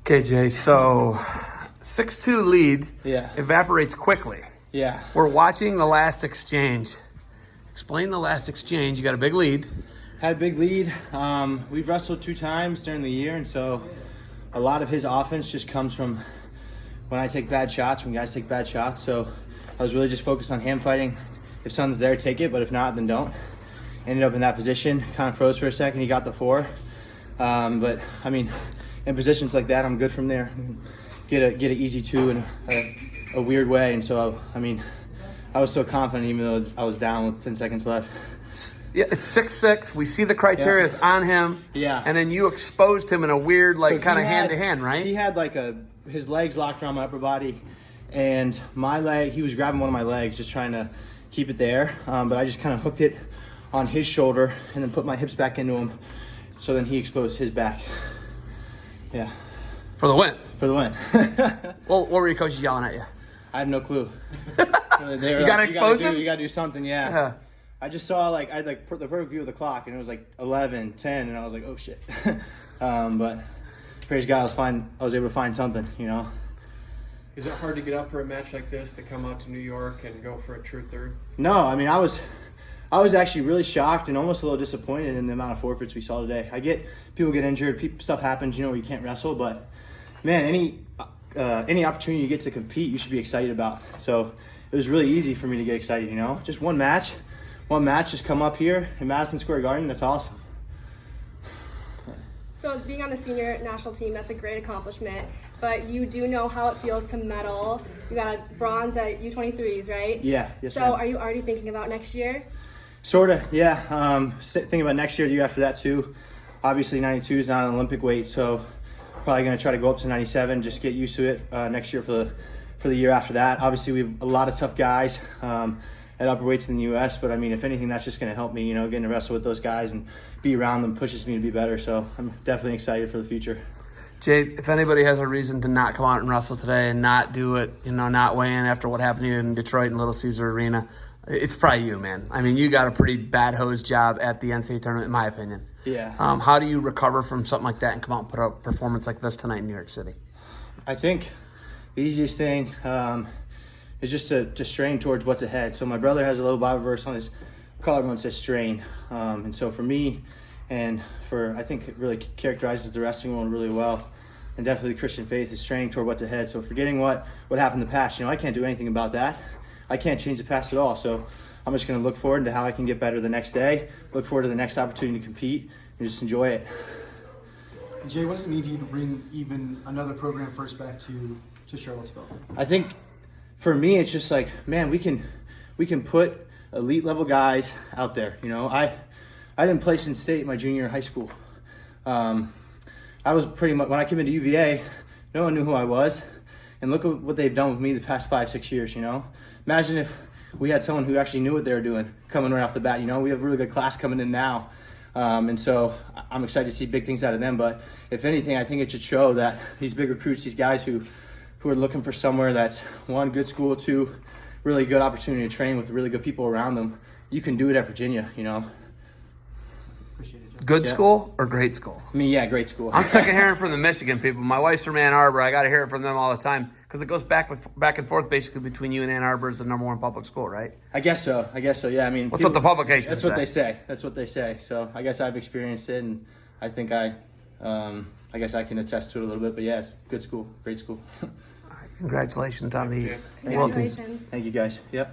Okay, Jay, so 6-2 lead Yeah. evaporates quickly. Yeah. We're watching the last exchange. Explain the last exchange. You got a big lead. Had a big lead. We've wrestled 2 times during the year, and so a lot of his offense just comes from when I take bad shots, when guys take bad shots. So I was really just focused on hand fighting. If something's there, take it, but if not, then don't. Ended up in that position, kind of froze for a second. He got the 4. But, I mean, in positions like that, I'm good from there. Get an easy 2 in a weird way. And so, I was so confident even though I was down with 10 seconds left. Yeah, it's 6-6. We see the criteria is on him. Yeah. And then you exposed him in a weird, So kind of he hand-to-hand, right? He had his legs locked around my upper body, and my leg, he was grabbing one of my legs, just trying to keep it there. But I just kind of hooked it on his shoulder and then put my hips back into him. So then he exposed his back. Yeah. For the win. For the win. What were your coaches yelling at you? I have no clue. You got to expose him? You got to do something, yeah. I just saw, I had the perfect view of the clock, and it was 11, 10, and I was like, oh, shit. But praise God, I was able to find something, you know. Is it hard to get up for a match like this, to come out to New York and go for a true third? No, I was actually really shocked and almost a little disappointed in the amount of forfeits we saw today. People get injured, stuff happens, you can't wrestle, but man, any opportunity you get to compete, you should be excited about. So it was really easy for me to get excited, Just one match, just come up here in Madison Square Garden, that's awesome. So being on the senior national team, that's a great accomplishment, but you do know how it feels to medal. You got a bronze at U23s, right? Yeah. Yes, so ma'am. Are you already thinking about next year? Sort of, yeah. Thinking about next year, the year after that too. Obviously 92 is not an Olympic weight, so probably going to try to go up to 97, just get used to it next year for the year after that. Obviously we have a lot of tough guys at upper weights in the U.S., but if anything, that's just going to help me, getting to wrestle with those guys and be around them pushes me to be better. So I'm definitely excited for the future. Jay, if anybody has a reason to not come out and wrestle today and not do it, not weigh in after what happened to you in Detroit and Little Caesar Arena, it's probably you, man. You got a pretty bad hose job at the NCAA tournament, in my opinion. Yeah. How do you recover from something like that and come out and put a performance like this tonight in New York City? I think the easiest thing is just to strain towards what's ahead. So my brother has a little Bible verse on his collarbone that says strain. And so for me, and I think it really characterizes the wrestling world really well, and definitely the Christian faith is straining toward what's ahead. So forgetting what happened in the past, I can't do anything about that. I can't change the past at all. So I'm just going to look forward to how I can get better the next day, look forward to the next opportunity to compete, and just enjoy it. Jay, what does it mean to you to bring even another program first back to Charlottesville? I think for me, it's just man, we can put elite level guys out there. I didn't play since state my junior year of high school. I was pretty much, when I came into UVA, no one knew who I was. And look at what they've done with me the past 5-6 years, Imagine if we had someone who actually knew what they were doing coming right off the bat. We have a really good class coming in now. And so I'm excited to see big things out of them. But if anything, I think it should show that these big recruits, these guys who are looking for somewhere that's, 1, good school, 2, really good opportunity to train with really good people around them, you can do it at Virginia, Appreciate it, Jay. Good school or great school? Yeah, great school. I'm sick of hearing from the Michigan people. My wife's from Ann Arbor. I got to hear it from them all the time because it goes back and forth basically between you and Ann Arbor as the number 1 public school, right? I guess so. Yeah. What's what the publications That's say? what they say. So I guess I've experienced it, and I think I guess I can attest to it a little bit. But yeah, it's good school, great school. Congratulations on the Thanks, World Team. Congratulations. Thank you guys. Yep.